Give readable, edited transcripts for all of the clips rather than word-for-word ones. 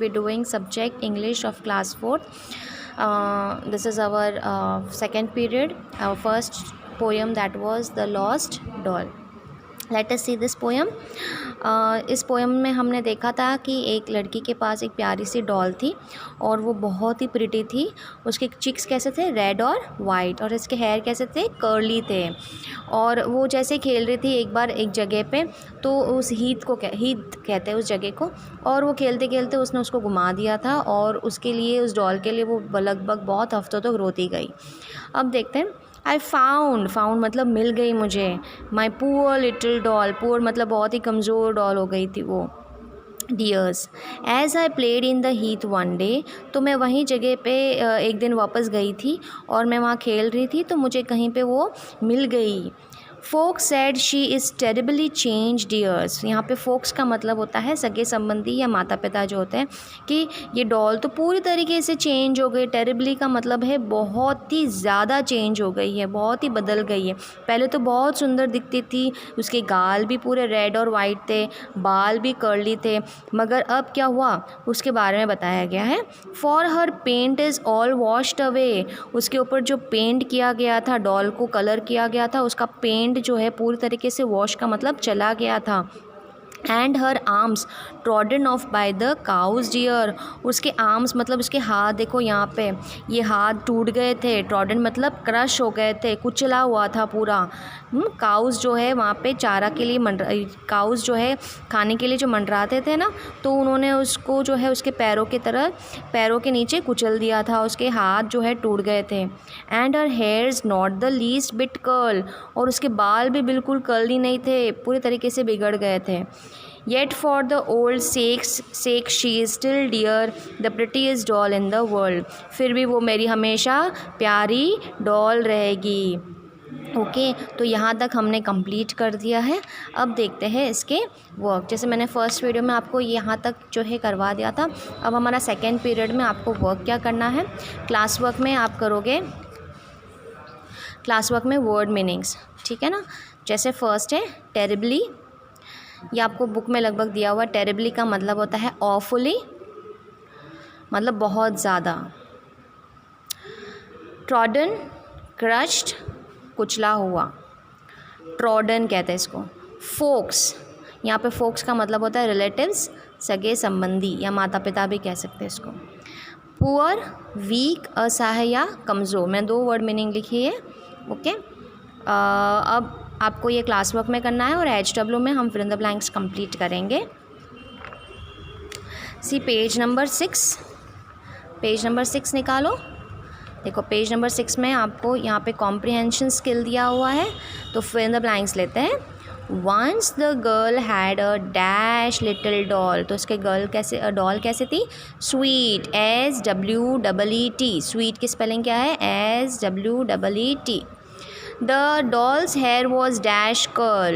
be doing subject English of class 4th. This is our second period. Our first poem, that was The Lost Doll. Let us see this poem. इस poem में हमने देखा था कि एक लड़की के पास एक प्यारी सी डॉल थी और वो बहुत ही प्रिटी थी. उसके चिक्स कैसे थे, रेड और वाइट, और इसके हेयर कैसे थे, कर्ली थे. और वो जैसे खेल रही थी एक बार एक जगह पे, तो उस हीथ कहते हैं उस जगह को, और वो खेलते खेलते उसने उसको घुमा दिया था और उसके लिए, उस डॉल के लिए वो लगभग बहुत हफ्तों तक रोती गई. अब देखते हैं. आई फाउंड मतलब मिल गई मुझे. My poor little doll, poor मतलब बहुत ही कमज़ोर डॉल हो गई थी वो. Dears, as I played in the heath one day, तो मैं वहीं जगह पे एक दिन वापस गई थी और मैं वहाँ खेल रही थी, तो मुझे कहीं पे वो मिल गई. Folks said she is terribly change dears. यहाँ पे फोक्स का मतलब होता है सगे संबंधी या माता पिता जो होते हैं, कि ये डॉल तो पूरी तरीके से चेंज हो गई. टेरिबली का मतलब है बहुत ही ज़्यादा चेंज हो गई है, बहुत ही बदल गई है. पहले तो बहुत सुंदर दिखती थी, उसके गाल भी पूरे रेड और वाइट थे, बाल भी कर्ली थे, मगर अब क्या हुआ उसके बारे में बताया गया है. For her paint is all washed away. उसके ऊपर जो पेंट किया गया था, डॉल को कलर किया गया था, उसका पेंट जो है पूरी तरीके से वॉश का मतलब चला गया था. And her arms trodden off by the cows dear. उसके आर्म्स मतलब उसके हाथ, देखो यहाँ पे ये हाथ टूट गए थे. ट्रॉडन मतलब क्रश हो गए थे, कुचला हुआ था पूरा. काउज जो है वहाँ पे चारा के लिए काउज जो है खाने के लिए जो मंडराते थे ना, तो उन्होंने उसको जो है उसके पैरों की तरह, पैरों के नीचे कुचल दिया था. उसके हाथ जो है टूट गए थे. And her hairs not the least bit curl. और उसके बाल भी बिल्कुल कर्ली नहीं थे, पूरे तरीके से बिगड़ गए थे. Yet for the old sake she is still dear, the prettiest doll in the world. फिर भी वो मेरी हमेशा प्यारी डॉल रहेगी. ओके, तो यहाँ तक हमने कंप्लीट कर दिया है. अब देखते हैं इसके वर्क. जैसे मैंने फर्स्ट वीडियो में आपको यहाँ तक जो है करवा दिया था, अब हमारा सेकेंड पीरियड में आपको वर्क क्या करना है. क्लास वर्क में आप करोगे, क्लास वर्क में वर्ड मीनिंग्स, ठीक है ना. जैसे फर्स्ट है टेरिबली. ये आपको बुक में लगभग दिया हुआ. टेरिबली का मतलब होता है ऑफुली, मतलब बहुत ज़्यादा. ट्रॉडन क्रश्ड, कुचला हुआ, ट्रॉडन कहते हैं इसको. फोक्स, यहाँ पे फोक्स का मतलब होता है रिलेटिव्स, सगे संबंधी या माता पिता भी कह सकते हैं इसको. पुअर, वीक, असहाय या कमज़ोर. मैं 2 वर्ड मीनिंग लिखी है. ओके, अब आपको ये क्लास वर्क में करना है और HW में हम fill in the blanks complete करेंगे. See page number 6, page number 6 निकालो. देखो पेज नंबर 6 में आपको यहाँ पे कॉम्प्रिहेंशन स्किल दिया हुआ है, तो फिल इन द ब्लैंक्स लेते हैं. Once the girl had a dash little doll. तो इसके गर्ल कैसे, डॉल कैसे थी, स्वीट, SWEET. स्वीट की स्पेलिंग क्या है, SWEET. The doll's hair was dash curl.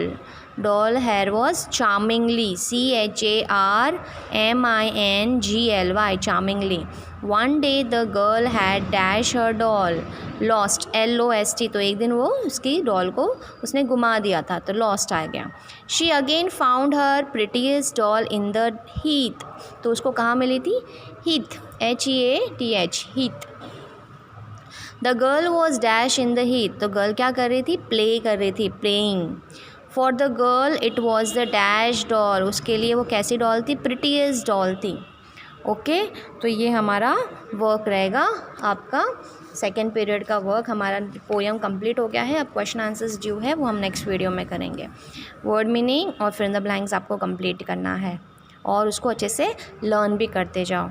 Doll hair was charmingly, CHARMINGLY, charmingly. One day the girl had dash her doll, lost, LOST. तो एक दिन वो उसकी डॉल को उसने गुमा दिया था, तो lost आ गया. She again found her prettiest doll in the heath. तो उसको कहाँ मिली थी, heath, HEATH, heath. The girl was dash in the Heath. तो गर्ल क्या कर रही थी, प्ले कर रही थी, playing. For the girl it was the dash doll. उसके लिए वो कैसी डॉल थी, प्रिटीएस्ट डॉल थी. ओके, तो ये हमारा वर्क रहेगा. आपका सेकेंड पीरियड का वर्क, हमारा पोएम कंप्लीट हो गया है. अब क्वेश्चन आंसर्स ड्यू है, वो हम नेक्स्ट वीडियो में करेंगे. वर्ड मीनिंग और फिल इन द ब्लैंक्स आपको कंप्लीट करना है और उसको अच्छे से लर्न भी करते जाओ.